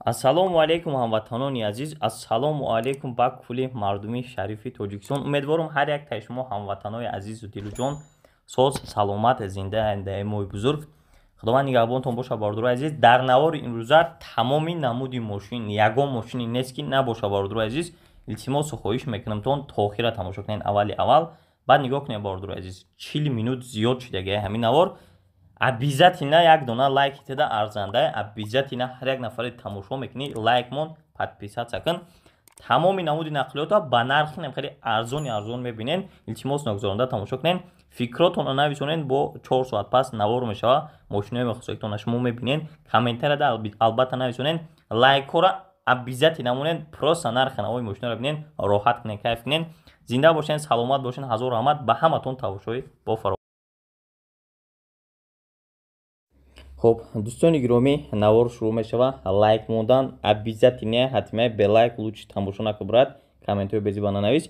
ассалому алайкум ҳамватанони азиз, ассалому алайкум ба кулли мардуми шарифи Тоҷикистон. Умедворам ҳар як таи шумо ҳамватанои азизу дилуҷон соз, саломат, зинда андаи моҳи бузург. Худованд нигаҳбонтон боша бардурои азиз. Дар навори имрӯза тамоми намуди мошин ягон мошине нест ки набоша бардурои азиз. Илтимосу хоҳиш мекунамтон то охира тамошо кунед аввали аввал. Баъд нигоҳ кунед бардурои азиз. 40 минут зиёд шудагияи ҳамин навор. Обязательно як дона лайк теда арзанда, обязательно ҳар як нафаре тамошо мекунӣ, лайк мон, подписаться кун. Тамоми намуди нақлиётро ба нархи намхари арзон мебинен. Илтимос нагузаронда тамошо кунен. Фикротонро нависонен, бо 4 соат пас навор мешава. Мошинои мехосоитон шумо мебинен. Комментарияда албатта нависонен. Лайкҳоро обязательно намонен. Просто нархи навои мошиноро бинен, роҳат кунен, кайф кунен. Зинда бошен, саломат бошен. Ҳазор раҳмат ба ҳаматон тавашшои бофаро. خب دوستان گرامی نوار شروع می شود. لایک موندن обязательно حتما به لایک لوچ تماشا نکبرد. کامنت رو بزی بنا نویس.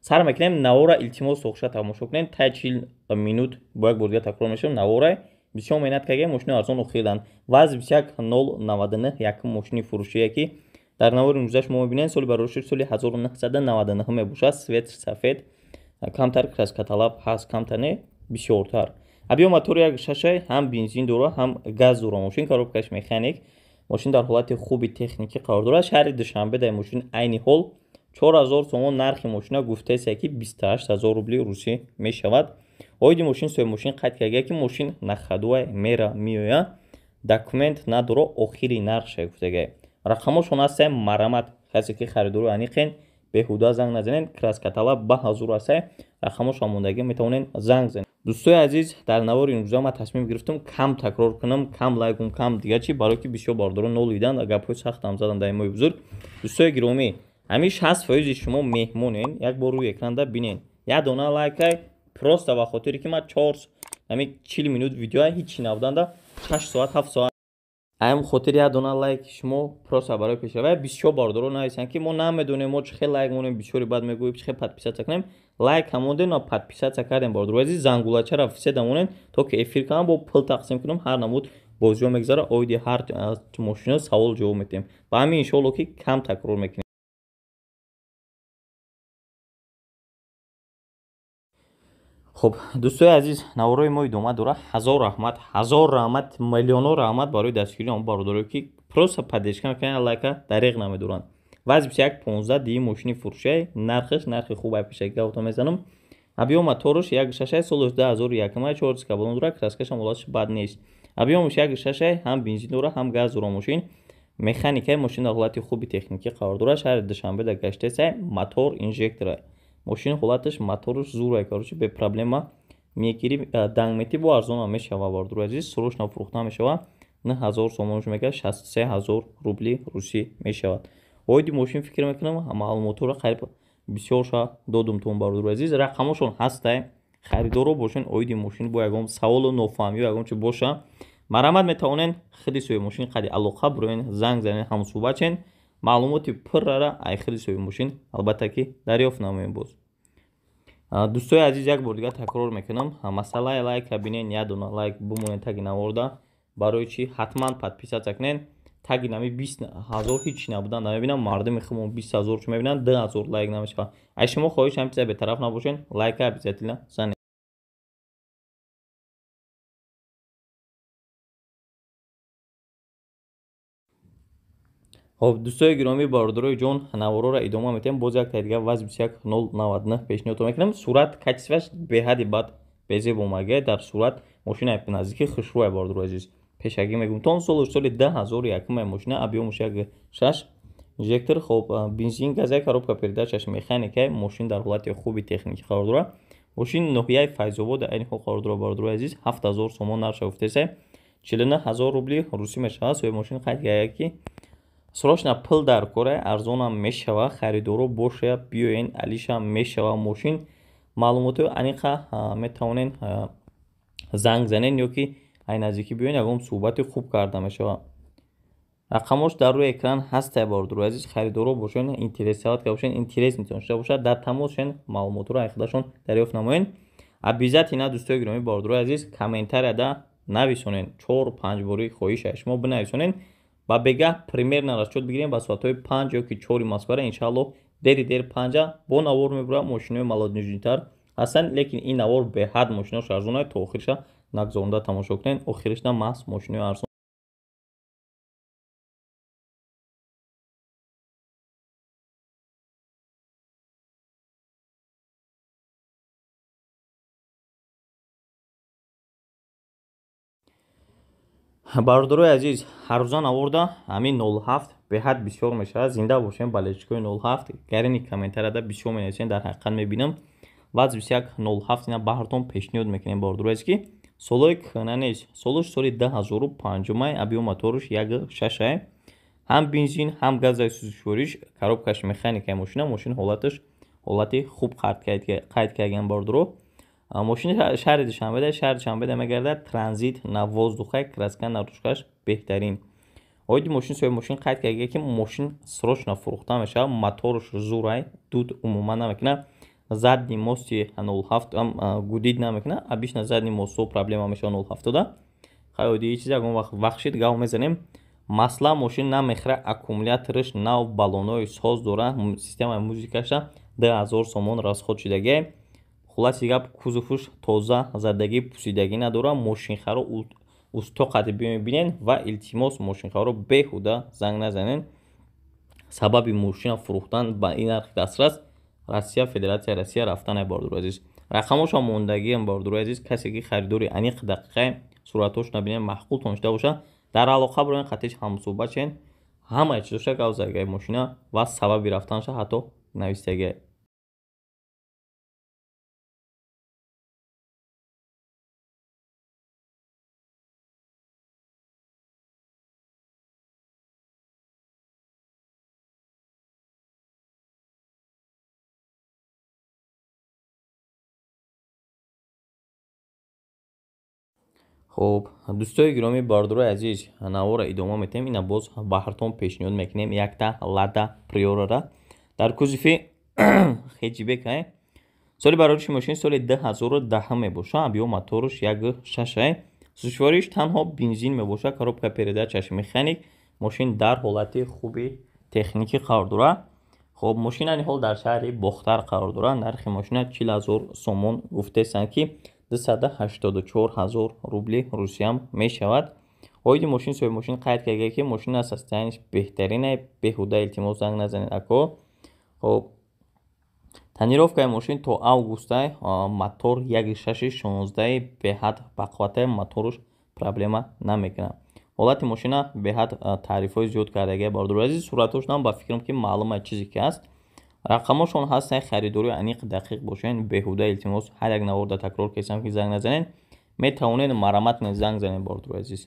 سر میکنیم نوار التماس سوخشه تماشا کنین. تا 40 минут با یک بار تکرار میشه. نوار بسیار مینت که ماشین ارزان خریدن. واز 21.099 یک ماشین فروشی که در نوار امروزش ما میبینین سال برابر سال 1999 میباشه. سفید سفید کمتر کلاس کاتالاب هست کمتر نه بسیارتر. ابیو موتور یک شاشه هم بنزین داره هم گاز داره. ماشین коробкаш механик. ماشین در حالت خوبی تکنیکی قرار داره. شهر دوشنبه در ماشین عین حال 4000 سوم نرخ ماشین گفته است که 28000 روبل روسی میشود. اوید ماشین سوی ماشین قید کرده که ماشین نخدوه میره میویا. دکومنت نداره آخری نرخش گفته. رقمشون هست مرمت کسی که خریدار انیقین بهودا زنگ نزنین. کلاس کاتالاب با حضور است. رقمش آموندگی میتونین زنگ زنین. دوستای عزیز در نوار این روزا من تصمیم گرفتم کم تکرار کنم، کم لایک کم دیگه چی برای که بسیار بارداران نول دیدن گپ‌های سخت هم زدن در مای بزرگ. دوستای گرامی همیشه 60% شما مهمونین یک بار روی اکران دا ببینین. یا دونه لایک پروست و خاطری که من 40 минут ویدیو هیچ نبودن دا 6 ساعت 7 ساعت ام خاطر یا دونه لایک شما پروست برای پیشروی بسیار بارداران هستن که ما نمیدونیم ما چه لایک مونیم بسیاری بعد میگویم چه подписаться کنیم. لایک همونده نا подписаться کردیم باردار عزیز زنگولچه را فیسه دمونین تا که افیر کنم با پل تقسیم کنم هر نمود بازی ها میگذاره آیدی هر ماشین سوال جواب میتیم با همین انشالله که کم تکرار میکنیم. خب دوستای عزیز نوارای ما ادامه داره. هزار رحمت میلیون رحمت برای دستگیری اون بارداری که پروسه پدیشکن کنن لایک دریغ نمیدونن. واز 21.15 دی ماشین فروشی نرخ خوب پیشگی گفتم میزنم. ابیوم موتورش یک شاشه سال 2001 ماه 4 کابلون داره. کلاسکش هم ولش بد نیست. ابیومش یک شاشه هم بنزین داره هم گاز داره. ماشین مکانیکی ماشین در حالت خوبی تکنیکی قرار داره. شهر دوشنبه در گشته سه موتور اینژکتور ماشین حالتش موتورش زوره کارش به پرابلم میگیری دنگمتی با ارزان میشه و باردار عزیز سروش نفروخته میشه و 9000 سومونش میگه 63000 روبل روسی میشود. اویدی ماشین فکر میکنم معلوماتو قریب بسیار شا دادم تون باردار عزیز رقمشون هسته خریدارو باشن. اویدی ماشین با یگام سوال و نفهمی و یگام چه باشه مرامت میتونن خیلی سوی ماشین خیلی علاقه بروین زنگ زنین هم صحبت چن معلوماتی پر را ای خیلی سوی ماشین البته که دریافت نماییم باز. دوستای عزیز یک بار دیگه تکرار میکنم مسئله لایک ببینین یا دونه لایک بمونین تگ نوارده برای چی حتما подписаться کنین. تگ نمی 20000 هیچ نبودن نمیبینم مردم میخوام 20000 چه میبینن 10000 لایک نمیشه. ای شما خواهش هم چیزا به طرف نباشین لایک обязательно زنین. خب دوستای گرامی باردارای جان نوارا را ادامه میتیم. باز یک دیگه واز 21.099 پیشنهاد میکنم. صورت کچسوش به حدی بد بزی بومگه در صورت ماشین اپ نزدیکی خوشرو باردار عزیز پیشگی میگم تون سال 10001 ماشین ابیومش یک 6 اینژکتور خب بنزین گاز коробка передач مکانیکی ماشین در حالت خوبی تکنیکی قرار داره. ماشین نوحیه فیض‌آباد این حال قرار داره باردار عزیز 7000 سوم نرخ گفته است 49000 روبل روسی میشه. سوی ماشین خرید کی срочно пул дар кора арзонам мешава харидоро боша биёен алишам мешава мошин маълумоти аниқа метавонен занг занен ё ки ай наздикӣ биёен ягон суҳбати хуб карда мешава. рақамош дар рӯи экран ҳаста бордуро азиз харидоро бошен интересоват ка бошен интерес метавон шуда бошад дар тамос шен маълумотро ай худашон дарёфт намоен. обязательно дӯстои гиромӣ бордуро азиз комментарияда нависонен 4-5 бори хоҳиша шумо бинависонен ба бега примерно расчёт бигирем ба соатҳои 5 ё ки 4 москвара иншааллоҳ дери дер 5 бо навор мебурам. Мошинои молодежнитар ҳастанд, лекин ин навор беҳад мошинош арзонае. То охириша нагзоронда тамошо кунед. Охиришда маҳз мошинои арзон. Бародарои азиз, ҳаррӯза наворда ҳамин 07 беҳад бисёр мешавад. Зинда бошем. Балечкои 07 гарини комментарияда бисёр менависем. Дар ҳақиқат мебинам ваз 21 07 ина баҳртон пешниҳод мекунем. Бародарои азиз ки солҳои кӯҳна нест. Солуш соли 2005 объём моторуш 1.6 ҳам бензин ҳам газаи сӯзишвориш коробкаш механикаи мошина. Мошин ҳолати хуб қайд кардаган бародаро. Мошини шаҳри Душанбеда мегардад. Транзит на воздухе, краска нарушкаш беҳтарин. Оиди мошин соҳиби мошин қайд кардаги ки мошин срочно фурӯхта мешавад. Моторуш зурай, дуд умуман намекунад. Задни мости 07 ам гудид намекунад. Обычно задни мостҳо проблема мешавад 07-да. Хай оиди чизе ягон вақт вахшид гав мезанем. Масла мошин намехӯра, аккумуляториш нав, баллонои соз дорад. Системаи музикаша 2000 сомон расход шудагӣ. Хулоси гап кузуфуш тоза, задагӣ пусидагӣ надорад. Мошинхаро устоқати бимебинен ва илтимос мошинхаро беҳуда занг назанен. Сабаби мошина фурӯхтан ба ин нархи дастрас Россия, Федератсияи Россия рафтане. Бародарои азиз, рақамоша мондагиам. Бародарои азиз, касе ки харидори аниқ дақиқа суръатош набинем маъқул тонишда боша, дар алоқа бироен қатъиш ҳамсӯҳбат шен. Ҳамаи чизоша гавзагаи мошина ва сабаби рафтанаша ҳатто навистагӣ. хуб, дӯстои гиромӣ, бародарои азиз, навора идома метаҳем. Ина боз баҳртон пешниҳод мекунем. Якта Лада Приорара дар кузуфи хеҷибека. Соли барориши мошин соли 2010 мебошад. Объём моторуш 1.6. Сӯзишвориш танҳо бензин мебошад. Коробка передачаш механик. Мошин дар ҳолати хуби техникӣ қарор дорад. хуб, мошина ниҳол дар шаҳри Бохтар қарор дорад. Нархи мошина 40,000 сомон гуфтестанд ки 284,000 рубли русиям мешавад. Оиди мошин соҳиби мошин қайд кардаги ки мошина состояниш беҳтарине. Беҳуда илтимос занг назанед ако. хуб, тонировкаи мошин то августай мотор 1.6-16 беҳад бақуввате. Моторуш проблема намекунад. ҳолати мошина беҳад таърифҳои зиёд кардаги. Бародарои азиз, суръатошам ба фикрам ки маълума чизе ки аст. Рақамошон ҳастанд. харидори аниқ дақиқ бошен. беҳуда илтимос ҳар як наворда такрор кардам ки занг назанед. метавонед марамат занг занед. Бародарои азиз,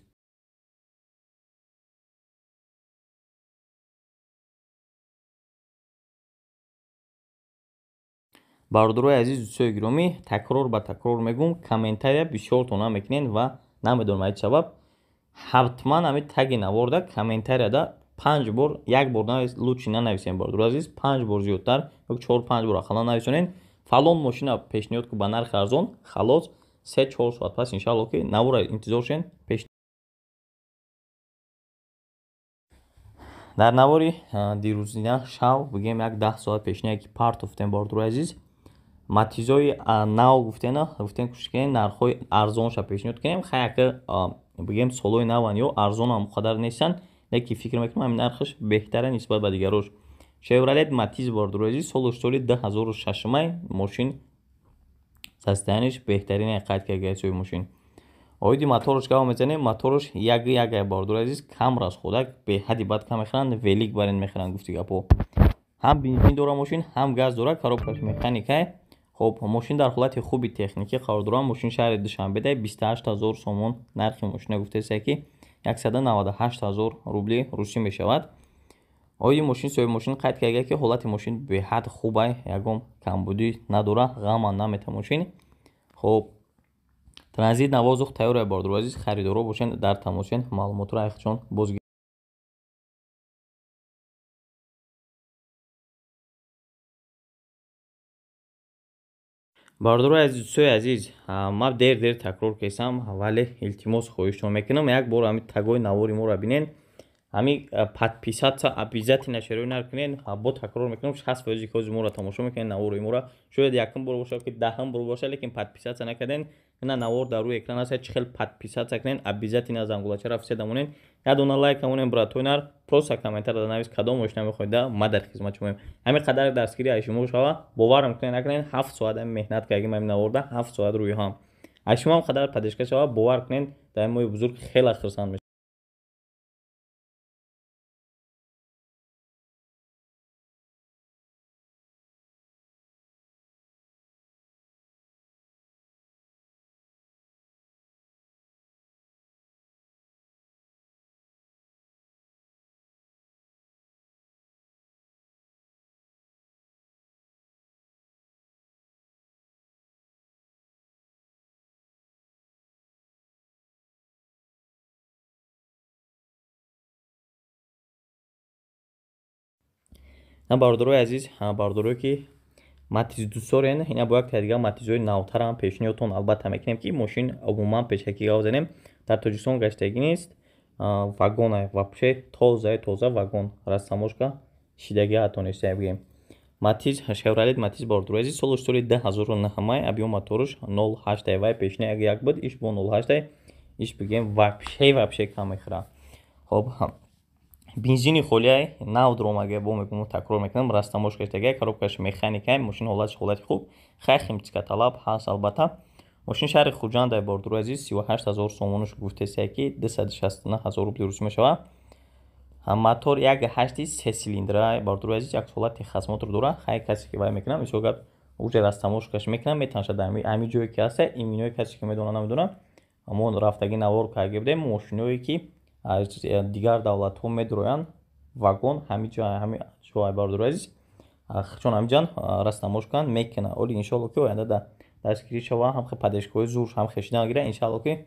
бародарои азиз, дӯстои гиромӣ, такрор ба такрор мегӯм, комментария бисёртон мекунед ва намедонам аз чӣ сабаб ҳатман ҳамин таги наворда комментарияда 5 бор, як бор лучши нанависем. Бародарои азиз, 5 бор зиёдтар ё 4-5 бор ақаллан нависонед. фалон мошина пешниҳод ку ба нархи арзон. халос 3-4 соат пас иншааллоҳ ки навора интизор шен. дар навори дирӯзина шав бигем як 10 соат пешниҳое ки парт гуфтем. Бародарои азиз, матизои нав гуфтем кӯшиш кунем нархҳои арзонша пешниҳод кунем. хаяка бигем солҳои наван ё арзонам қадар нестанд, лекин фикр мекунам ҳамин нархаш беҳтара нисбат ба дигарош. Chevrolet Matiz бародарои азиз, соли 2006 мошин состояниш беҳтарине қайд кардаги мошин. оиди моторуш гав мезанем. Моторуш 1.1 бародарои азиз, кам расходак, беҳади бад кам мехӯранд. велик барен мехӯранд гуфти гапо. ҳам бензин дора мошин, ҳам газ дора. коробкаш механика. хуб, мошин дар ҳолати хуби техникӣ қарор дорад. мошин шаҳри Душанбеда 28000 сомон нархи мошина гуфтаест ки 198,000 рубли русӣ мешавад. оиди мошин соҳиби мошин қайд кардаги ки ҳолати мошин беҳад хубай, ягон камбудӣ надорад, ғаман намета мошин. хуб, транзит на воздух тайёре. Бародарои азиз, харидоро бошен, дар тамосен маълумотро айхчон бозгиред. бародарои азиз, дӯстои азиз, ман дер такрор кардам, вале илтимос хоҳиштон мекунам, як бор ҳамин тагои навори моро бинен. ҳамин подписаться обязательно шарои накунед. Бо такрор мекунам 60% ки ҳозир моро тамошо мекунед навори моро шояд якум бор бошад ки даҳум бор бошад, лекин подписаться накарден. ина навор дар рӯи экран аст. Чӣ хел подписаться кунед, обязательно зангулачаро фисада монед, я дона лайк монед братоинар, просто комментар данавис кадом мошина мехоҳед, ма дар хизмат шумоем. ҳамин қадар дастгири ай шумо шава, бовар мекунед накунед 7 соат меҳнат кардем ҳамин наворда, 7 соат рӯи ҳам ай шумо ҳам қадар падешка шава, бовар кунед дар мои бузург хеле хурсанд мешавам. Бардорои азиз, бардорои ки матиз дӯстдорен, ина бо як дигар матизҳои навтарам пешниҳодтон албатта мекунем ки мошин умуман пешакига бизанем. Дар Тоҷикистон гаштагӣ нест, вагон вообще тоза вагон, растаможка шидагӣ ҳатто нест бигем. Матиз Chevrolet Матиз бардорои азиз, соли 2009 объем моторуш 0.8 пешниҳ як буд, иш бо 0.8 иш бигем вообще кам мехӯрад. Хоб бензини холиай нав дромага бо мекунам, такрор мекунам, растамош каштага, коробкаш механика, машин ҳолатиш ҳолати хуб, хай химчиска талаб ҳаст албатта. Машин шаҳри Хуҷанд бардорои азиз 38000 сомонаш гуфтеса ки 269000 рубли русӣ мешавад. Мотор 1.8 3 силиндра бардорои азиз, як сола техосмотр дора, хай касе ки вай мекунам, мисол гап уже растамош каш мекунам, метаншад ами ҷое ки аст, иминои касе ки медона намедона, аммо рафтаги навор карда будем, мошиное ки аз дигар давлатҳо медроянд, вагон ҳами ҷо бардорои азиз, чун ҳамиҷан растамош кунанд мекунад. Оли иншоалло ки оянда дастгирӣ шава, ҳам падешкаҳои зур ҳам хешидан гира, иншоалло ки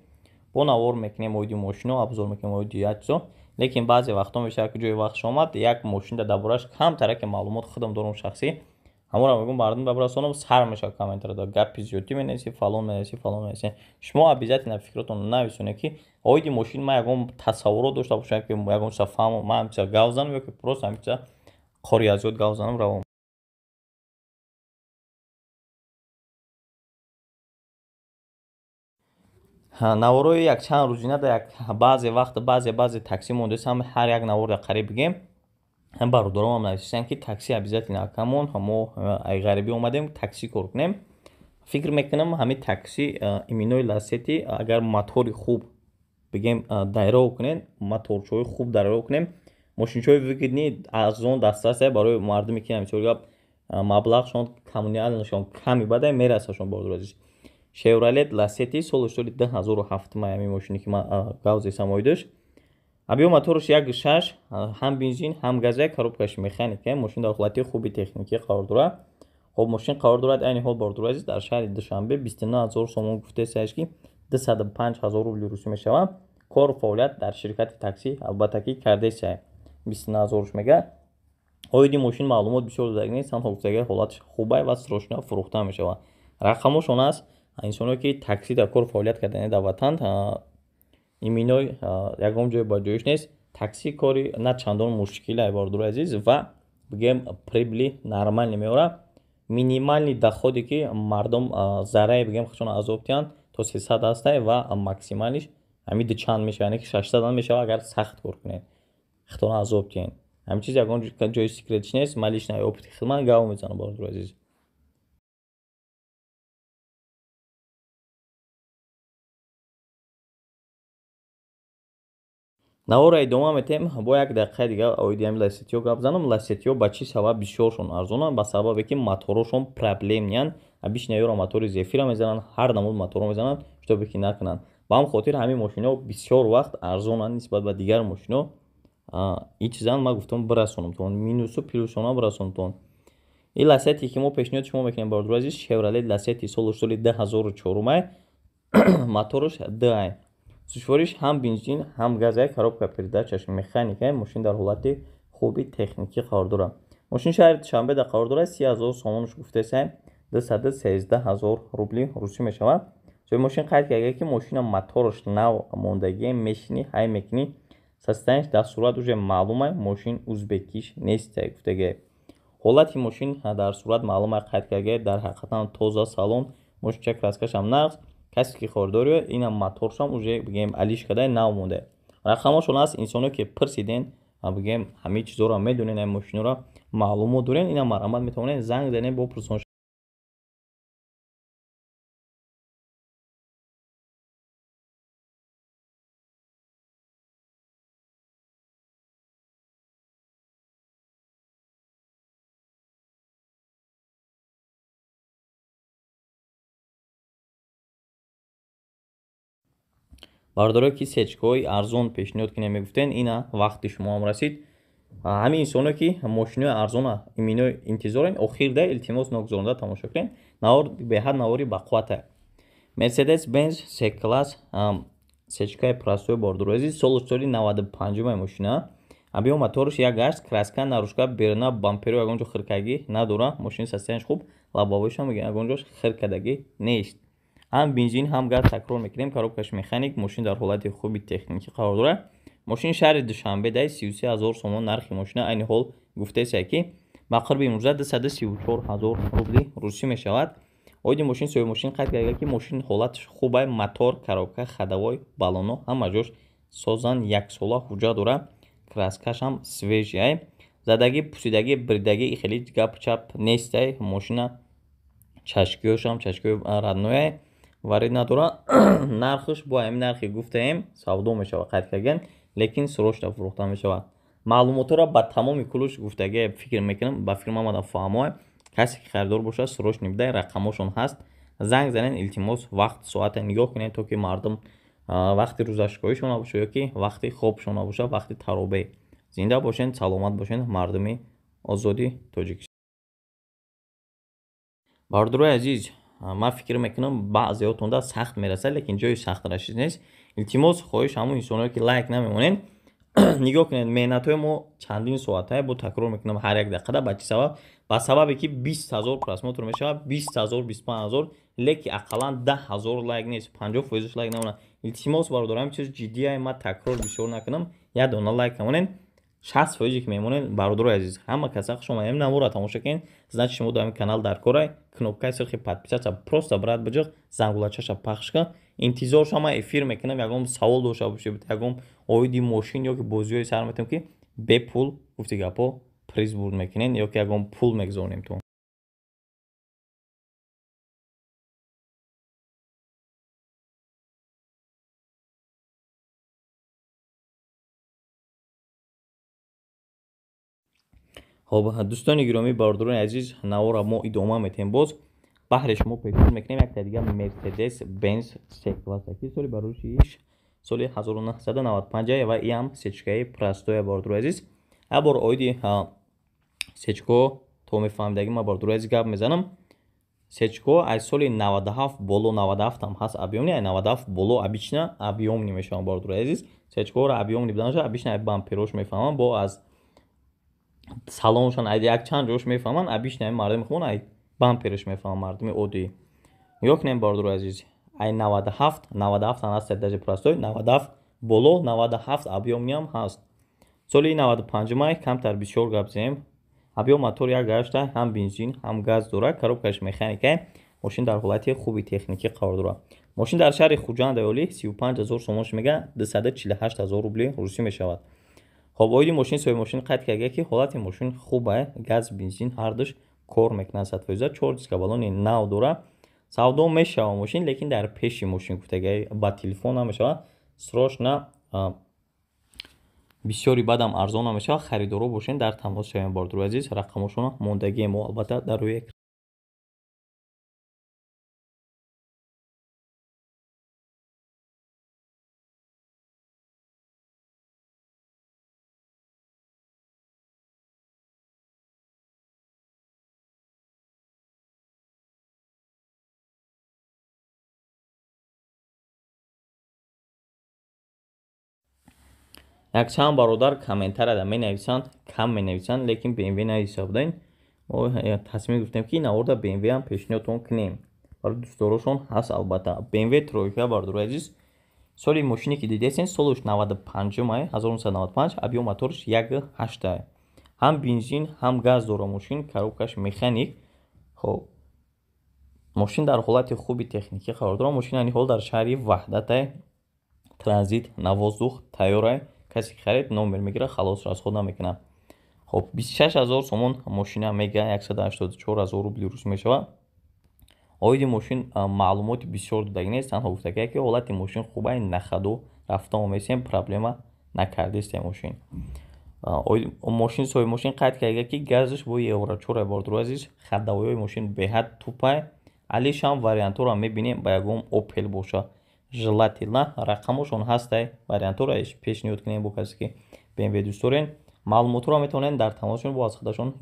бо навор мекунем оиди мошино, обзор мекунем оиди як чизо. Лекин баъзе вақтҳо мешавад ки ҷои вақтш омад, як мошин дар борааш камтараки маълумот худам дорам шахсӣ, ҳамонро мегӯям мардум бабирасонам, сар мешавад комментарда, гапи зиёдӣ менависӣ, фалон менависӣ, фалон менависӣ. Шумо обязательно фикротон нависонед ки оиди мошин ман ягон тасаввурот дошта бошам ки ягон чиза фаҳмам, ман ҳамчиза гав занам ё ки просто ҳамчиза қориязиёт гав занам равон. Наворои якчанд рӯзина дар баъзе вақт баъзе такси мондесам, ҳар як наворда қариб бигем. Бародарам нависиданд ки такси обязательно акамон, мо ай ғарибӣ омадем, такси кор кунем. Фикр мекунам ҳамин такси иминои Lacetti агар мотори хуб бигем дайро кунем, моторчои хуб дайро кунем, мошинчои выгодни аз он дастрас барои мардуме ки мисол гап маблағшон коммуниалшон ками бадай мерасашон. бардорои азиз, Chevrolet Lacetti соли 2007 ҳамин мошине ки ман гав зесам оидаш. объем моторуш 1.6, ҳам бензин ҳам газа, коробкаш механика, мошин дар ҳолати хуби техникӣ қарор дорад. хоб мошин қарор дорад айни ҳол бардорои азиз дар шаҳри Душанбе 29000 сомон гуфтесааш ки 205000 рубли русӣ мешавад. кор фаъолият дар ширкати такси албатта ки кардеса 29000 мега. оиди мошин маълумот бисёр додагӣ нест, танҳо гуфтаги ҳолатиш хубай ва срочно фурӯхта мешавад. рақамош он аст, инсоне ки такси дар кор фаъолият кардани дар ватан иминой ягон ҷое ба ҷоиш нест. такси кори на чандон мушкила бардорои азиз ва бигем прибили нормалне меорад. минимални доходе ки мардум зарраи бигем чун азоб тиҳанд то 300 аста ва максималиш ҳамиди чанд мешавад, яъне ки 600 мешавад агар сахт кор кунед, хитона азоб тиҳанд. ҳамин чиз ягон ҷои секретиш нест. ман личнаи опити хидмат гав мезанам бардорои азиз. навора идома метем, бо як дақиқа дигар оиди ҳамин Lacetti гап занам. Lacetti ба чӣ сабаб бисёршон арзонанд? ба сабабе ки моторошон проблемниянд. Бишинавиро мотори Zephyr мезананд, ҳар намуд моторро мезананд, штобе ки накунанд. ба ҳамин хотир ҳамин мошино бисёр вақт арзонанд нисбат ба дигар мошино. ин чизан ман гуфтам бирасонамтон, минусу плюсона бирасонамтон. ин Lacetti ки мо пешниҳоди шумо мекунем бардорои азиз, Chevrolet Lacetti соли 2004 моторуш DI, сушвориш ҳам бензин ҳам газа, коробка передачаш механика, мошин дар ҳолати хуби техникӣ қарор дорад. мошин шаҳри Душанбеда қарор дорад, 30000 сомонаш гуфтеса 213000 рубли русӣ мешавад. мошин қайд карда ки мошина мотораш нав мондагӣ мешини ҳай мекунӣ состояниеш дар сурат уже маълума мошин узбекиш нестае гуфтаге ҳолати мошин дар сурат маълума қайд кардаге дар ҳақиқатан тоза салон мошинча краскашам нағз касе ки хоридори ина моторшам уже бигем алиш кардаи нав монда рақамошон аст инсоне ки пирсиден бигем ҳамаи чизоро медонен ин мошинро маълумот дорен ина марамат метавонен занг занен бопурсон бардоре ки сечкаҳои арзон пешниҳод ки намегуфтен ина вақти шумоам расид ҳамин инсоне ки мошинои арзона имино интизорен охирда илтимос ногузоронда тамошо кунед навор беҳад навори бақуввата мерседес бенз се класс сечкаи простой бордуразӣ соли 95 мошина объем моториш 1 гашт краска нарушка берна бамперо ягонҷо хиркагӣ надора мошини состояниш хуб лабовишам ягонҷош хиркадагӣ нест ҳам бензин ҳам газ такрор мекунем коробкаш механик мошин дар ҳолати хуби техникӣ қарор дорад мошини шаҳри душанбе даи 33 000 сомон нархи мошина айни ҳол гуфтаеся ки ба қурби имрӯза 234 000 рубли русӣ мешавад оиди мошин соҳиби мошин қайд карда ки мошин ҳолатиш хубай мотор коробка ходовой баллоно ҳама ҷош созан яксола ҳуҷҷат дорад краскашам свежай задагӣ пусидагӣ бридагӣ хеле гап чап нестай мошина чашкиёшам чашкиёи раднояй варид надора нархш бо ҳамин нархи гуфтаем савдо мешавад қайд кардан лекин срочно фурӯхта мешавад маълумотро ба тамоми кулуш гуфтаге фикр мекунам ба фикр мамада фаҳмоя касе ки харидор бошад срочно бидай рақамошон ҳаст занг занен илтимос вақт соата нигоҳ кунед то ки мардум вақти рӯзашкоҳишон набошад ёки вақти хобшон набошад вақти таробе зинда бошед саломат бошед мардуми озоди тоҷикистон бардурои азиз ман фикр мекунам баъзеотонда сахт мерасад лекин ҷои сахт рашид нест илтимос хоҳиш ҳамун инсоне ки лайк намемонен нигоҳ кунед меҳнатҳои мо чандин соата бо такрор мекунам ҳар як дақиқа ба чӣ сабаб ба сабабе ки 20 000 просмотр мешавад 20 000 25 000 леки ақаллан 10 000 лайк нест 50% лайк намонад илтимос бародарам чиз ҷиддия ма такрор бисёр накунам як дона лайк намонен 60% ки мемонен бародарои азиз ҳама каса шумо ҳам навора тамошо кунед значит шумо дар канал дар корай кнопкаи сирхи подписаться просто брат биҷиқ зангулачаша пахш кун интизор шумо эфир мекунам ягон савол доша бошед ягон оиди мошин ёки бозиҳои сар метам ки бепул гуфти гапо приз бурд мекунен ёки ягон пул мегузорем то хоб дӯстони гиромӣ бародарони азиз навора мо идома метем боз баҳри шумо пешниҳод мекунем як дигар мерседес бенз се класса ки соли барӯшиш соли 1995 ва иам сечкаи простоя бародарои азиз абор оиди сечко то мефаҳмидаги ма бародарои азиз гап мезанам сечко аз соли 97 боло 97 ҳам ҳаст объёмни 97 боло обична объёмни мешавам бародарои азиз сечкоро объёмни буданша обична бамперош мефаҳмам бо аз салоншон айди як чанд ҷош мефаҳманд обична мардуми хубон ай бампериш мефаҳманд мардуми оддӣ нигоҳ кунем бародарои азиз ай 97 аст даҷи простой 97 боло 97 объёмниам ҳаст соли 95 май камтар бисёр гап зем объём мотор як гашта ҳам бензин ҳам газ дорад коробкаш механика мошин дар ҳолати хуби техникӣ қарор дорад мошин дар шаҳри хуҷанд аёлӣ 35 000 сомонш мега 248 000 рубли русӣ мешавад хоб оиди мошин соҳиби мошин қайд карда ки ҳолати мошин хубе газ бензин ҳардуш кор мекунад 100% 4 диска баллони нав дора савдо мешава мошин лекин дар пеши мошин гуфтага ба телефон намешавад срочно бисёри бадам арзон намешавад харидоро бошен дар тамос шавем бародарои азиз рақамошон мондагии мо албатта дар рӯи якчанд бародар комментарияда менависанд кам менависанд лекин bmw наҳисобден мо тасмим гуфтем ки наварда bmw ам пешниҳодтон кунем барои дӯстдорошон ҳаст албатта bmw тройка бародарои азиз соли мошине ки дидесин солуш 95 1995 объем моторш 1.8 ҳам бензин ҳам газ дора мошин коробкаш механик. хоб мошин дар ҳолати хуби техникӣ қарор дорад. мошина ниҳол дар шаҳри ваҳдатай транзит навоздух тайёрай. касе ки харид номер мегира халос расход намекунад. хоб 26 000 сомон мошина мега 184 000 рубли рус мешавад. оиди мошин маълумоти бисёр додагӣ нест. танҳо гуфтагӯяд ки ҳолати мошин хубай нахаду рафта омесем проблема накардистем мошин. мошин соҳиби мошин қайд карда ки газш бо евро 4 бордуру азиз хаддавоёи мошин беҳад тупай. алишам вариантора мебинем ба ягон опел боша желательно рақамошон ҳастай вариантораиш пешниҳод кунем бо касе ки бмв дӯст дорен. маълумотро метавонем дар тамосшон бо аз худашон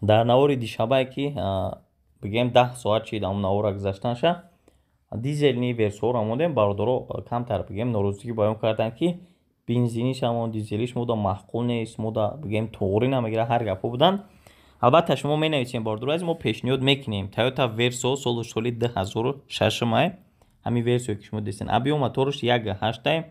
дар навори дишабае ки бигем 10 соат чид ам навора гузаштанша дизелни версияро омодем. бародаро камтар бигем норозигӣ баён карданд ки бензиниш ҳамон дизелиш мода маъқул нест, мода бигем тоғри намегира, ҳар гапҳо буданд. албатта шумо менависем бародаро азиз, мо пешниҳод мекунем Toyota Verso соли 2006 май ҳамин версия ки шумо дидем. объем моториш 1.8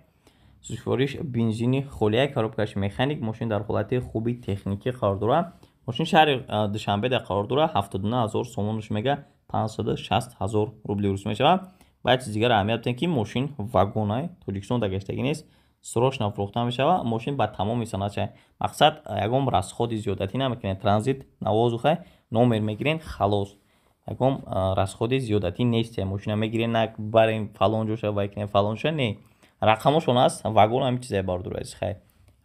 сӯзишвориш бензини холия, коробкаш механик. мошин дар ҳолати хуби техникӣ қарор дорад. мошин шаҳри душанбеда қарор дорад. 79 000 сомонаш мега 560 000 рубли рус мешавад. баъд чизи дигар аҳамият бидем ки мошин вагонай тоҷикистон дагаштагӣ нест, срочно фурӯхта мешавад. мошин ба тамоми санатша мақсад ягон расходи зиёдатӣ намекунед. транзит навоздухай номер мегирен халос, ягон расходи зиёдатӣ нест. мошина мегирен нак барем фалон ҷоша вай кунем фалон ша не. рақамошон аст вагон ҳамин чизае бародаро азиз. хай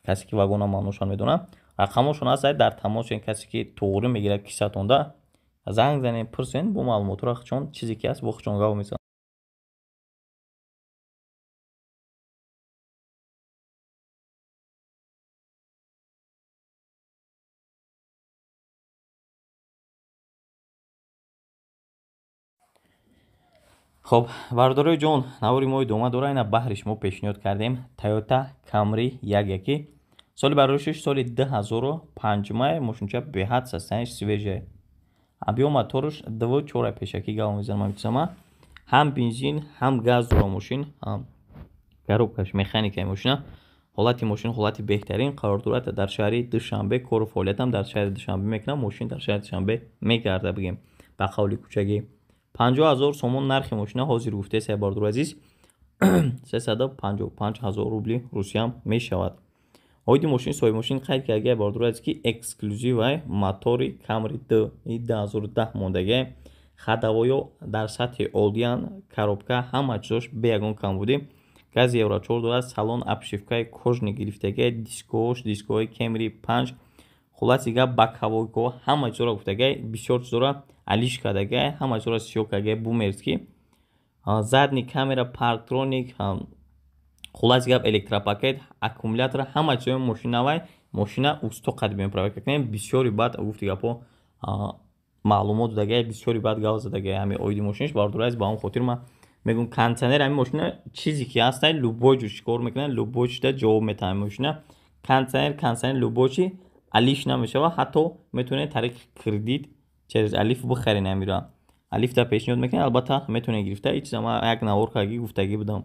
касе ки вагона маъношон медонад рақамошон аст. дар тамос шуен касе ки тоғри мегирад кисатонда занг занем пурсен бо маълумотро хучон чизе ки аст бо хучон гап мезанад. хоб бародарои ҷон, навори мо идома дора. ина баҳриш мо пешниҳод кардем Toyota Camry 1.1 соли бароишиш соли 2005 май. мошинча беҳад састаниш свежае. объем моториш 2.4 пешакӣ гап мезанам амитсама. ҳам бензин ҳам газ дора мошин, коробкаш механикаи мошина. ҳолати мошин ҳолати беҳтарин қарор дорад. дар шаҳри душанбе кору фаъолиятам дар шаҳри душанбе мекунам. мошин дар шаҳри душанбе мегарда бигем ба қавли кӯчагӣ. 50 000 сомон нархи мошина ҳозир гуфтеса бародаро азиз 355 000 рубли русиям мешавад. оиди мошин соҳиби мошин қайд кардаги бародаро азиз ки эксклюзивай мотори Camry 2010 мондагӣ хадавоё дар сатҳи олиян, коробка ҳама чизош бе ягон камбудӣ. гази евро 4 дорад. салон обшивкаи кожни гирифтагӣ, дискоҳои Camry 5 хулоси гап бакҳавойко ҳама чизоро гуфтагӣ бисёр чизоро алиш кардагӣ, ҳама чизоро сиёҳ кардагӣ бумерски. задни камера, парктроник, хулоси гап электропакет, аккумулятор ҳама чизои мошинавай. мошина усто қадимием проверка кунем. бисёри баъд гуфти гапҳо маълумот додагӣ, бисёри баъд гап задагӣ ҳамин оиди мошиниш бародаро азиз. ба он хотир ман мегӯям кондитсионер ҳамин мошина чизе ки ҳастай любой ҷо чикор мекунад, любой чида ҷавоб метаҳад. мошина кондитсионер любой чи алиш намешавад. ҳатто метавонед тариқи кредит через алиф бихарен. амира алифта пешниҳод мекунед. албатта метавонед гирифта. ин чиза ман як наворкаги гуфтагӣ будам.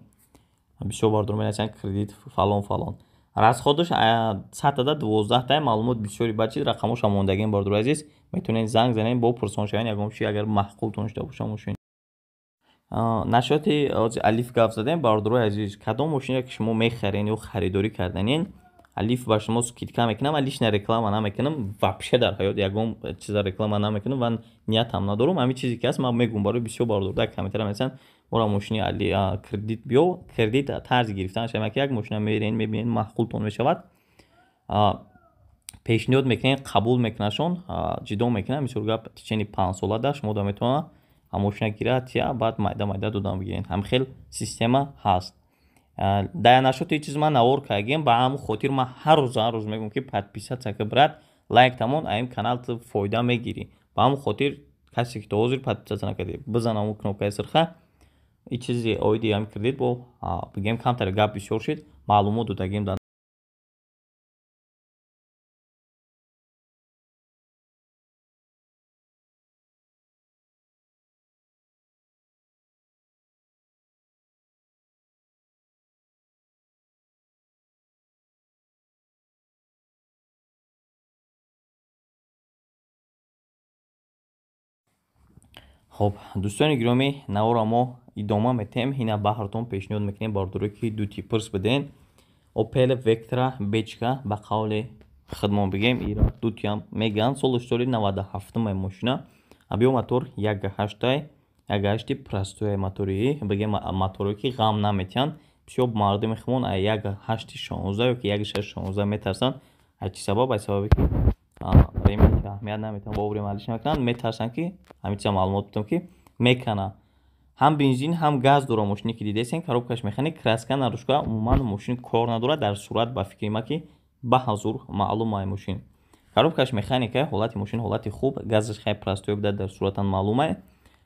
бисёр бародаро менависанд кредит фалон фалон. расходаш 112 та маълумот бисёри бачи рақамош амондагин бародаро азиз. метавонед занг занед бо пурсон шавен ягон чи агар маҳқултон шуда боша мошин. нашоти алиф гап задем бародарои азиз. кадом мошине ки шумо мехарен ё харидорӣ карданин алиф ба шумо скидка мекунам. лишна реклама намекунам. вообще дар ҳаёт ягон чиза реклама намекунам ва ниятам надорам. ҳамин чизе ки аст ман мегӯям барои бисёр бародаро дар комментария менависанд мора мошини кредит биё. кредит тарзи гирифтанаш ки як мошина мерен мебинед маҳқултон мешавад. пешниҳод мекунед қабул мекунашон ҷидо мекунад. мисол гап тичени 5 сола дар шумо да метавонад машина гирад я баъд майда додан бигирен. Ҳам хел система ҳаст. даянашоти чиз ман навор кардагем ба ҳамн хотир ман ҳар рӯз мегӯям ки подписатсия ки брат лайк тамон аим канал ту фоида мегирӣ. Ба ҳамн хотир касе ки то ҳозир подписатсия накарди бизан ҳамн кнопкаи сирха ин чизи оиди ҳам кредит бо бигем камтаре гап бисёр шид маълумот додагем дар хоб дӯстони гиромӣ навора мо идома метем ина баҳртон пешниҳод мекунем бардоре ки ду типрс биден Opel Vectra бечка ба қавли хидмон бигем ира дутиам меган соли 97 май машина абиё мотор 1.8 простой мотории бигем моторе ки ғам наметиҳанд бисёр мардуми химон 1.8-16 ёки 1.6-16 метарсанд аз чӣ сабаб аз сабаби ки ремонти аҳамият наметавон боври малиш накунанд метарсанд ки ҳамин чиза маълумот будам ки мекана ҳам бензин ҳам газ дора мошине ки дидесен коробкаш механик краска нарӯшка умуман мошин кор надорад дар сурат ба фикри ма ки ба ҳазур маълум ай мошин коробкаш механика ҳолати мошин ҳолати хуб газаш хай простой буда дар суратан маълум ай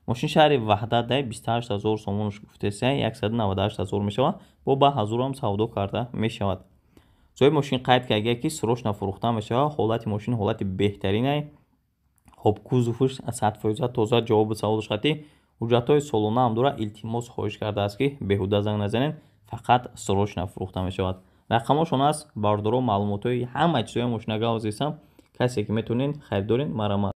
мошин шаҳри ваҳдат дай 28 000 сомонаш гуфтеса 198 000 мешавад бо ба ҳазурам савдо карда мешавад соҳиби мошин қайд кардагия ки срочно фурӯхта мешавад ҳолати мошин ҳолати беҳтарин ай хоб кузуфш 100% тоза ҷавоби саволаш хати ҳуҷҷатҳои солона ҳам дора илтимос хоҳиш кардааст ки беҳуда занг назанед фақат срочно фурӯхта мешавад рақамошон аст бардоро маълумотҳои ҳама чизои мошинага озисам касе ки метавонед харидоред марамат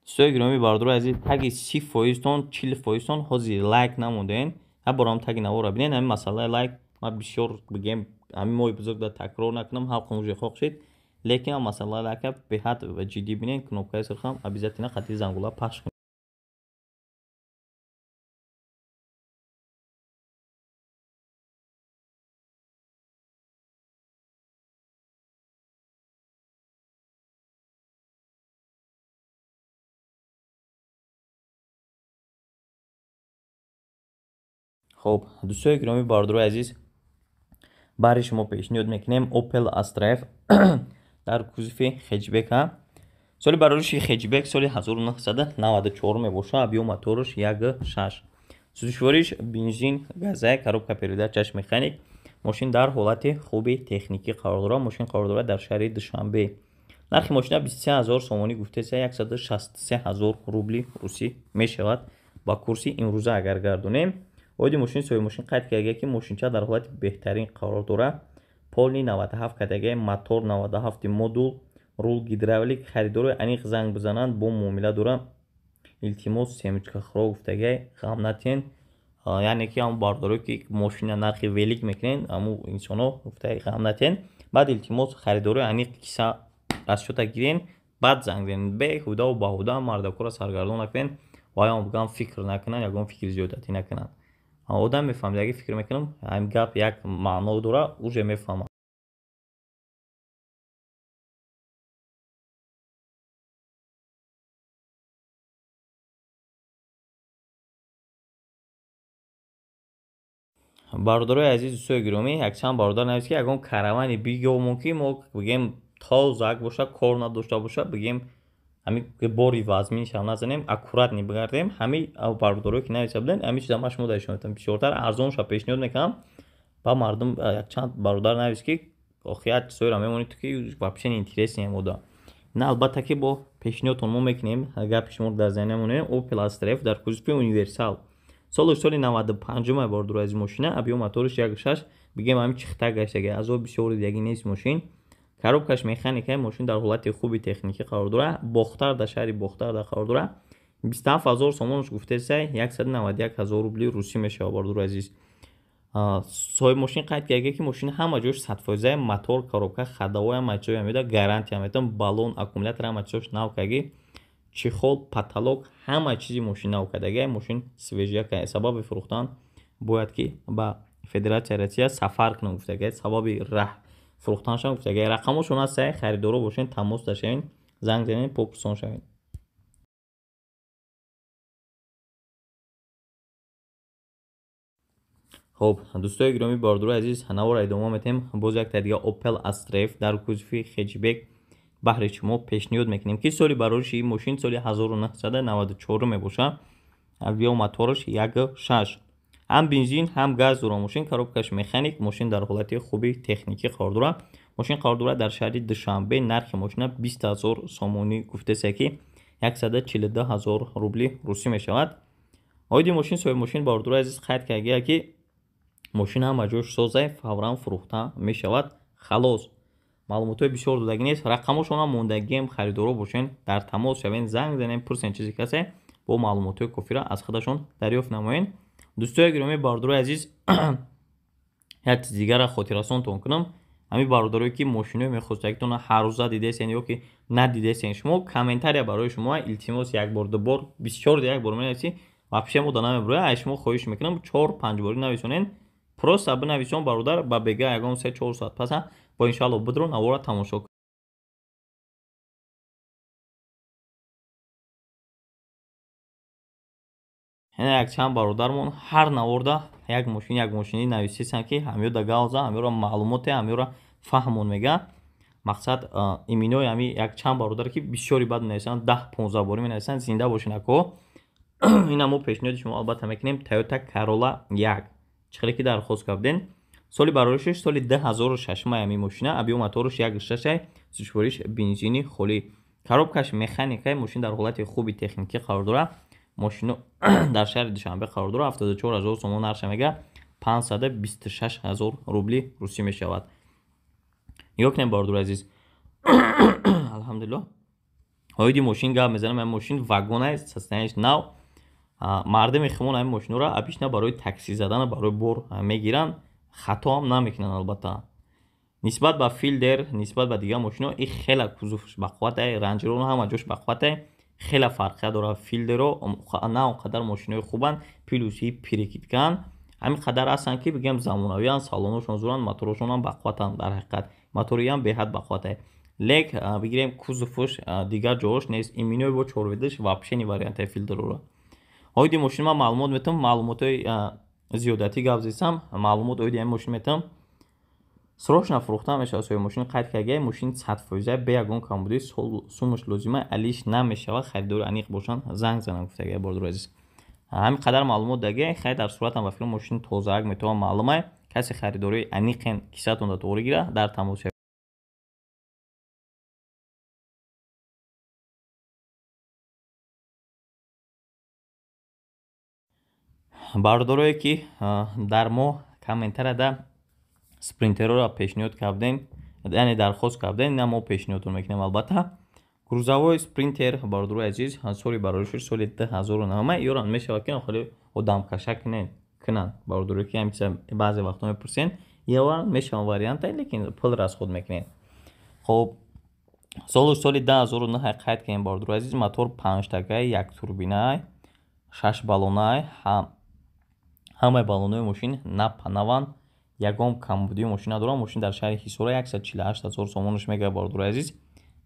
дӯстои гиромӣ бардоро азиз таги 30%тон 40%тон ҳозир лайк намондем ҳар борам таги навора бинед ҳамин масъалаи лайк ма бисёр бигем ҳамин моҳи бузург да такрор накунам ҳалқам уже хохшед лекин масъалаи лайка беҳад ҷиддӣ бинед кнопкаи сирхам обязательно қатъи зангула пахш кунед хоб дӯстои гиромӣ бардорои азиз бари шумо пешниҳод мекунем Opel Astra F дар кузуфи хеҷбека соли барориши хеҷбек соли 1994 мебошад абиё мотораш 1.6 сӯзишвориш бензин газай коробка передачаш механик мошин дар ҳолати хуби техникӣ қарор дорад мошин қарор дорад дар шаҳри душанбе нархи мошина 23 000 сомонӣ гуфтеса 163 000 рубли русӣ мешавад ба курси имрӯза агар гардонем оиди мошин соҳиби мошин қайд кардагия ки мошинча дар ҳолати беҳтарин қарор дорад полни 97 кардагия мотор 97 модул рул гидравлик харидори аниқ занг бизананд бо муомила дорад илтимос семечка хӯрок гуфтагия ғам натиҳен яъне ки ҳамн бардоре ки мошина нархи велик мекунен ҳамун инсоно гуфтагия ғам натиҳен баъд илтимос харидори аниқ киса расчёта гирен баъд занг занед беҳудаву баҳуда мардакора саргардон накунен ваям бигам фикр накунанд ягон фикри зиёдатӣ накунанд одам мефаҳмад аги фикр мекунам ҳамин гап як маъно дора уже мефаҳмад бародарои азиз дӯстои гиромӣ якчанд бародар навист ки ягон каравани бигёвмон ки мо бигем тозак боша кор надошта боша бигем ҳамин бори вазминшам назанем аккурат нибигардем ҳамин бародарое ки нависта буданд ҳамин чиза ма шумо даршон метавонед бисёртар арзонша пешниҳод мекунам ба мардум якчанд бародар навист ки охир чизоеро мемонед ки вообще интереснее мода на албатта ки бо пешниҳодтон мо мекунем гапи шумо дар заҳния монем Opel Astra F дар кузуфи универсал соли 95 бардор аз мошина абиё моториш 1.6 бигем ҳамин чихта гаштаги азоб бисёр дидагӣ нест мошин коробкаш механикаи мошин дар ҳолати хуби техникӣ қарор дорад бохтар дар шаҳри бохтар дар қарор дорад 27 000 сомонаш гуфтесай 191 000 рубли русӣ мешавад бардор азиз соҳиби мошин қайд кардагия ки мошин ҳама ҷош 100% мотор коробка хадавои ҳама чизои ҳамеда гарантия метавон баллон аккумулятор ҳама чизош нав кардагӣ чихол потолок ҳама чизи мошин нав кардагия мошин свежия кардагия сабаби фурӯхтан бояд ки ба федератсияи россия сафар кунам гуфтагия сабаби фурӯхтанашон гуфтагия рақамошон ҳастае харидоро бошед тамос дошавед занг занед попурсон шавед خب دوستای گرامی باردرو عزیز навора идома метем боз як дига Opel Astra F дар кузуфи хеҷбек баҳри шумо пешниҳод мекунем ки соли барориши ин мошин соли 1994 мебошад. авио мотораш 1.6 ҳам бензин ҳам газ дора мошин, коробкаш механик, мошин дар ҳолати хуби техникӣ қарор дора. мошин қарор дора дар шаҳри Душанбе. нархи мошина 20,000 сомонӣ гуфтасе ки 142,000 рубли русӣ мешавад. оиди мошин соҳиби мошин бардуро азиз қайд кардагия ки мошин ҳама ҷош соза фавран фурӯхта мешавад. халос маълумотои бисёр додагӣ нест. рақамошона мондагиам харидоро бошен, дар тамос шавен, занг занем, пурсен чизи касе бо маълумотои кофира аз худашон дарёфт намоен. дӯстои гиромӣ бардурои азиз як чизи дигара хотиррасонтон кунам. ҳамин бародарое ки мошинои мехостагитона ҳар рӯза дидесен ё ки надидесен, шумо комментария барои шумо илтимос якбор дубор бисёр як бор менависӣ вообще мо да намебурад. ай шумо хоҳиш мекунам 4-5 бори нависонен, просто бинависон бародар ба бега ягон 3-4 соат паса бо иншалло бидро навора тамошо кунед. ҳина якчанд бародармон ҳар наворда як мошини нависисан ки ҳамё да гауза, ҳамёра маълумоте, ҳамёра фаҳмон мега. мақсад иминои ҳами якчанд бародар ки бисёри бад менависанд, 10-15 бори менависанд, зинда бошинако. ина мо пешниҳоди шумо албатта мекунем. Toyota Corolla 1 чихеле ки дархост карден. соли бароришаш соли 2006 ҳамин мошина, авио мотораш 1.6, сӯчбориш бензини холӣ, коробкаш механикаи, мошин дар ҳолати хуби техникӣ қарор дора. мошино дар шаҳри Душанбе қарор дора. 74,000 сомон нарх мега, 526,000 рубли русӣ мешавад. нигоҳ кунем бардур азиз. алҳамдулиллоҳ оиди мошин гап мезанам. ҳамин мошин вагон аст, состояниеш нав. мардами химон ҳамин мошинора обична барои такси задан, барои бор мегиранд, хато ҳам намекунанд. албатта нисбат ба филдер, нисбат ба дигар мошино ин хела кузуфш бақуввате, ранҷироно ҳама ҷош бақуввате, хела фарқият дорад. филдеро на он қадар мошинои хубанд, плюси перекидкан ҳамин қадар ҳастанд ки бигем замонавиянд, салоношон зуранд, моторошонам бақувватанд. дар ҳақиқат моториам беҳад бақуввате, лек бигирем кузуфш дигар ҷоҳош нест. иминои бо чорведаш вообще не варианте филдерора. оиди мошин ман маълумот метам, маълумотои зиёдатӣ гап зисам, маълумот оиди ҳамин мошин метам. срочно фурӯхта мешавад. соҳиби мошин қайд кардагия мошин 100% бе ягон камбудӣ, сумаш лозима алиш намешавад. харидори аниқ бошанд, занг занам гуфтагия бардур азиз. ҳамин қадар маълумот дагия хай дар суратам ба филм мошин тозаак метавон маълумай. касе харидори аниқен кисатон да тоғри гира дар тамос шавед. бародарое ки дар мо комментарияда спринтерро пешниҳод кардем, яъне дархост кардем, ина мо пешниҳодтон мекунем. албатта грузовой спринтер бародарои азиз соли бароришаш соли 2009 ёранд мешавад ки хеле одамкашак кунанд. бародарое ки ҳамин чиза баъзе вақтҳо мепурсен, ёранд мешавад варианта, лекин пул расход мекунед. хоб солуш соли 2009 қайд кардем бародарои азиз. мотор 5 такаи, як турбинаи, 6 баллонаи, ҳамаи баллонои мошин напанаванд, ягон камбудии мошина дорам. мошин дар шаҳри ҳисора 148,000 сомонаш мегӯяд бародарои азиз.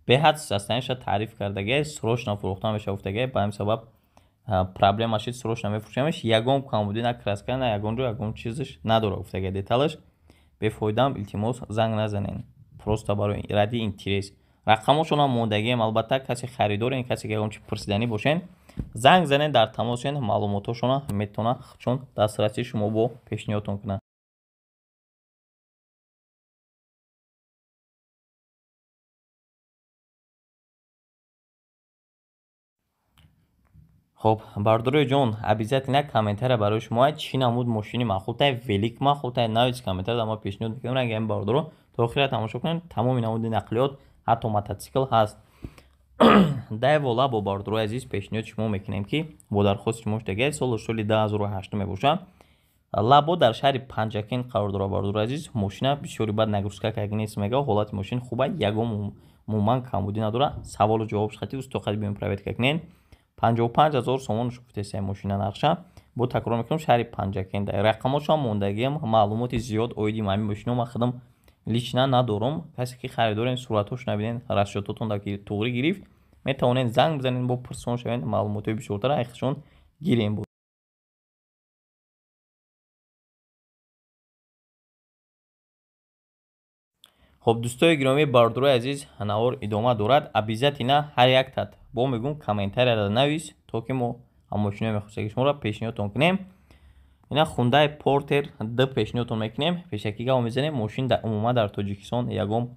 беҳад состояниеша таъриф кардагия, срочно фурӯхта мешавад гуфтагия. ба ҳамин сабаб проблемаши срочно мефурӯшамаш. ягон камбудӣ на краска, на ягон ҷо ягон чизаш надорад гуфтагия. деталаш бефоидаам илтимос занг назанен, просто барои ради интерес. рақамошонам мондагиам. албатта касе харидорен, касе ки ягон чи пурсиданӣ бошен, занг занен, дар тамосен, маълумотошона метавона чун дастрасии шумо бо пешниҳодтон кунанд. хоб бародарои ҷон, обязательно комментария барои шумо чӣ намуд мошини махултай, велик махултай, навис комментария дар мо пешниҳод мекунем. ранги ҳамин бародаро то охира тамошо кунед. тамоми намуди нақлиёт, ҳатто мототсикл ҳаст. дайвола бо бародарои азиз пешниҳоди шумо мекунем ки бо дархости шумо штагия соли 2008 мебошад. лабо дар шаҳри Панҷакен қарор дорад бародарои азиз. мошина бисёри бад нагрузка карда нест мега, ҳолати мошин хуба, ягон муман камбудӣ надорад. саволу ҷавоб шахати устоқади биён проверка кунед. 55,000 сомон гуфтасе мошина нарша. бо такрор мекунам шаҳри Панҷакен. рақамошам мондагиам, маълумоти зиёд оиди ҳамин мошино ман худам лична надорам. касе ки харидорен, суратҳош набинен, расчётотон тоғри гирифт, метавонед занг бизанед, бо пурсон шавед, маълумотои бисёртар айхшон гирем. خب دوستای گرامی بردروی عزیز نوار ادامه دارد ابیزت اینا هر یک تات با میگم کامنتر را نویس تا که ما ماشین میخواسته شما را پیشنهادتون کنیم اینا خونده پورتر د پیشنهادتون میکنیم پیشکیگاه میزنیم ماشین در عموما در تاجیکستان یگم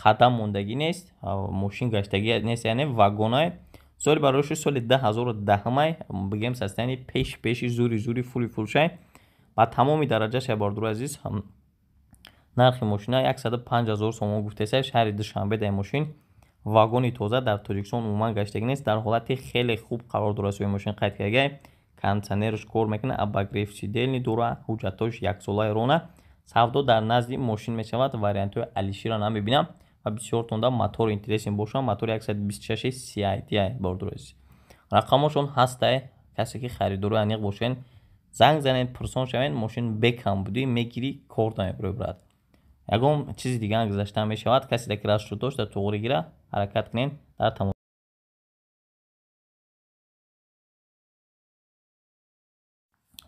قدم موندگی نیست ماشین گشتگی نیست یعنی واگنای سال برایش سال 2010 بگیم سستانی پیش زوری فولی فروشه با تمامی درجه شه بردرو عزیز نرخ ماشین 105,000 سوم گفته شه شهر دوشنبه در ماشین واگنی تازه در تاجیکستان عموما گشتگی نیست در حالت خیلی خوب قرار داره ماشین قید کرده кондитсионерш кор мекунад обогрев сидели дора ҳуҷҷатош яксолаи рона савдо дар назди мошин мешавад вариантҳои алишира намебинам ва бисёр тонда мотор интересен бошад мотори 126 CI бордуроз рақамошон ҳастае касе ки харидори аниқ бошен занг занен пурсон шавен мошин бекам буди мегири кор намебарад ягон чизи дигар гузашта мешавад касе дар крашро дошт дар туғри гира ҳаракат кунен дар тамом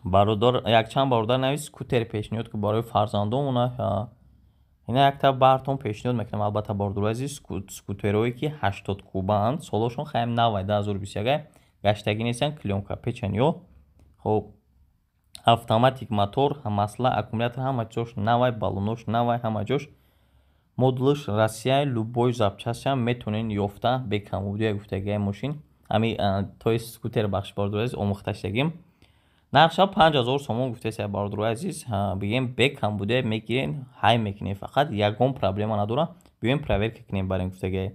бародар якчанд бародар навис скутер пешниҳод ки барои фарзандомона ина якта бартон пешниҳод мекунам албатта бардур азиз скутерҳое ки 80 кубаанд солошон хаем навай 2021 гаштагӣ нестанд клёнка печен ё хоб автоматик мотор масла аккумулятор ҳама ҷош навай балонош навай ҳама ҷош модулаш россия любой запчастшам метонен ёфта бекамудия гуфтагии мошин ами тои скутер бахш бардур азиз омӯхташтагим нархша 5000 сомон гуфтеса бардур азиз бигем бекам буде мегирен ҳай мекунем фақат ягон проблема надора биёем проверка кунем барин гуфтаги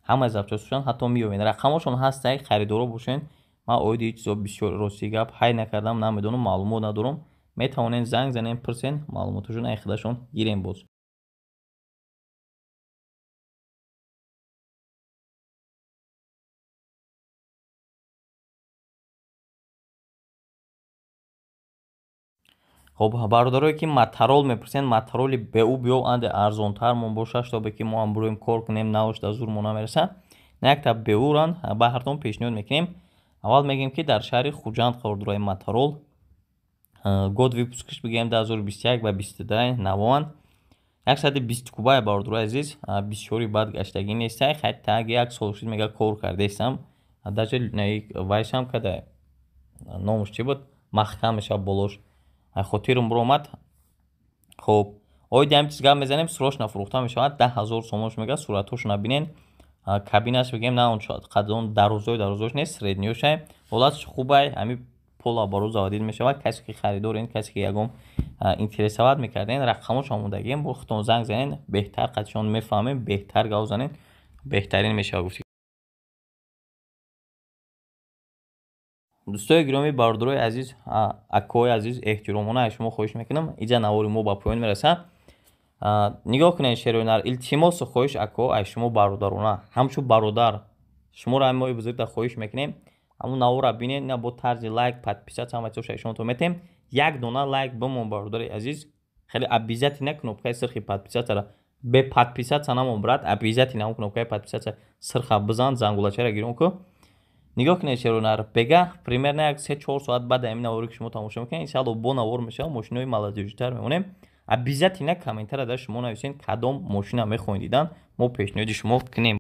ҳама запчастшон ҳатто миёвен рақамошон ҳастаи харидоро бошен ман оиди чизо бисёр рости гап ҳай накардам намедонам маълумот надорам метавонен занг занен пурсен маълумоташон ай худашон гирем боз хоб бародарое ки материал мепурсен материали беу биёванд арзонтар мон бошад то ки мо ҳам буроем кор кунем навошта зур мо намереса якта беуран ба ҳартон пешниҳод мекунем аввал мегӯем ки дар шаҳри хуҷанд қарор дорад материал год випускиш бигӯем 2021 ба 22 навоан 120 кубаи бародару азиз бисёри бад гаштагӣ нестай хатта аги як сол шуд мега кор кардесам даже вайсам када номуш чи буд маҳкам мешавад болош хотирам буромад хоб оиди ҳам чиз гап мезанем срочно фурӯхта мешавад 10,000 сомош мега суратҳош набинен кабинаш бигем на он қадрон дарозош нест средниёша ҳолатш хубай ҳами пола баро заводид мешавад касе ки харидорен касе ки ягон интересоват мекарден рақамош омодагием бо хутон занг занен беҳтар қадшон мефаҳмем беҳтар гав занен беҳтарин мешавад гуфти دوستای گرامی برادرای عزیز اکای عزیز احترامانه از شما خواهش میکنم اینجا نوار ما به پایان میرسه نگاه کنین شیرینر التماس خواهش اکا از شما برادرانه همچو برادر شما را ما بزرگ خواهش میکنیم همون نوار ببینید نه با طرز لایک подписаться هم از شما تو میتیم یک دونه لایک بمون برادرای عزیز خیلی обязательно кнопкой сырхи подписаться را به подписаться намон брат обязательно اون кнопкой подписаться сырха бизан зангулачара гирон ко нигоҳ кунед шерунар бега примерно як 3-4 соат баъд ин навори ки шумо тамошо мекунед иншалло бо навор мешава мошинои молодежитар мемонем обязательно комментария дар шумо нависен кадом мошина мехоҳед дидан мо пешниҳоди шумо кунем